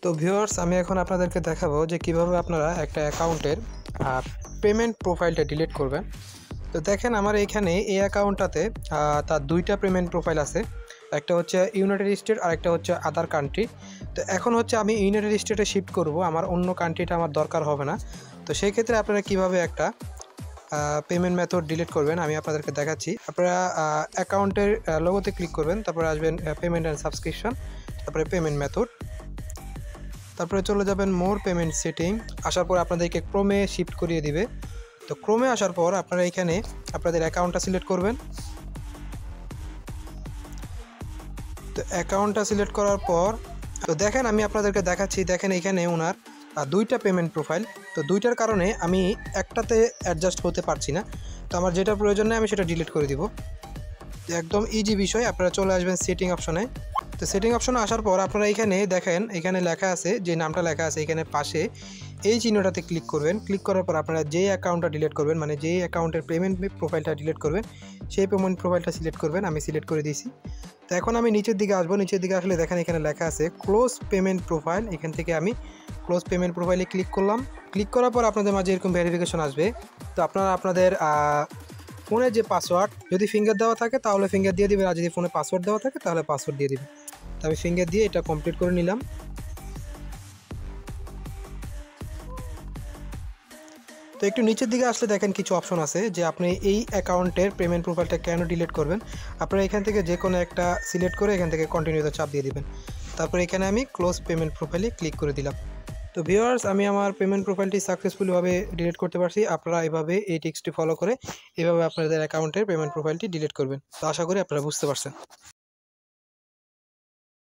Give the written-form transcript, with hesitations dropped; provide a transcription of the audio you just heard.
তো ভিউয়ার্স, আমি এখন আপনাদেরকে দেখাবো যে কিভাবে আপনারা একটা অ্যাকাউন্টের পেমেন্ট প্রোফাইলটা ডিলিট করবেন। তো দেখেন, আমার এখানে এই অ্যাকাউন্টটাতে তার দুইটা পেমেন্ট প্রোফাইল আছে। একটা হচ্ছে ইউনাইটেড স্টেট আর একটা হচ্ছে আদার কান্ট্রি। তো এখন হচ্ছে আমি ইউনাইটেড স্টেটে শিফট করব, আমার অন্য কান্ট্রিটা আমার দরকার হবে না। তো সেই ক্ষেত্রে আপনারা কিভাবে একটা পেমেন্ট মেথড ডিলিট করবেন আমি আপনাদেরকে দেখাচ্ছি। আপনারা অ্যাকাউন্টের লোগোতে ক্লিক করবেন, তারপরে আসবেন পেমেন্ট অ্যান্ড সাবস্ক্রিপশন, তারপরে পেমেন্ট মেথড, তারপরে চলে যাবেন মোর পেমেন্ট সেটিং। আসার পর আপনাদেরকে ক্রোমে শিফট করিয়ে দিবে। তো ক্রোমে আসার পর আপনারা এখানে আপনাদের অ্যাকাউন্টটা সিলেক্ট করবেন। তো অ্যাকাউন্টটা সিলেক্ট করার পর তো দেখেন, আমি আপনাদেরকে দেখাচ্ছি। দেখেন এখানে ওনার দুইটা পেমেন্ট প্রোফাইল। তো দুইটার কারণে আমি একটাতে অ্যাডজাস্ট হতে পারছি না। তো আমার যেটা প্রয়োজন নেই আমি সেটা ডিলিট করে দিব। একদম ইজি বিষয়। আপনারা চলে আসবেন সেটিং অপশনে। তো সেটিং অপশনে আসার পর আপনারা এখানে দেখেন, এখানে লেখা আছে, যে নামটা লেখা আছে এখানে পাশে এই চিহ্নটাতে ক্লিক করবেন। ক্লিক করার পর আপনারা যেই অ্যাকাউন্টটা ডিলিট করবেন, মানে যেই অ্যাকাউন্টের পেমেন্ট প্রোফাইলটা ডিলিট করবেন, সেই পেমেন্ট প্রোফাইলটা সিলেক্ট করবেন। আমি সিলেক্ট করে দিয়েছি। তো এখন আমি নিচের দিকে আসবো। নিচের দিকে আসলে দেখেন এখানে লেখা আছে ক্লোজ পেমেন্ট প্রোফাইল। এখান থেকে আমি ক্লোজ পেমেন্ট প্রোফাইলে ক্লিক করলাম। ক্লিক করার পর আপনাদের মাঝে এরকম ভেরিফিকেশন আসবে। তো আপনারা আপনাদের ফোনে যে পাসওয়ার্ড, যদি ফিঙ্গার দেওয়া থাকে তাহলে ফিঙ্গার দিয়ে দিবেন, আর যদি ফোনে পাসওয়ার্ড দেওয়া থাকে তাহলে পাসওয়ার্ড দিয়ে দিবেন। তো আমি ফিঙ্গার দিয়ে এটা কমপ্লিট করে নিলাম। তো একটু নিচের দিকে আসলে দেখেন কিছু অপশন আছে, যে আপনি এই অ্যাকাউন্টের পেমেন্ট প্রোফাইলটা কেন ডিলিট করবেন। আপনারা এখান থেকে যে কোনো একটা সিলেক্ট করে এখান থেকে কন্টিনিউতে চাপ দিয়ে দিবেন। তারপরে এখানে আমি ক্লোজ পেমেন্ট প্রোফাইলে ক্লিক করে দিলাম। তো ভিউয়ার্স, আমি আমার পেমেন্ট প্রোফাইলটি সাকসেসফুলিভাবে ডিলিট করতে পারছি। আপনারা এভাবে এই টিপসটি ফলো করে এভাবে আপনাদের অ্যাকাউন্টের পেমেন্ট প্রোফাইলটি ডিলিট করবেন। তো আশা করি আপনারা বুঝতে পারছেন।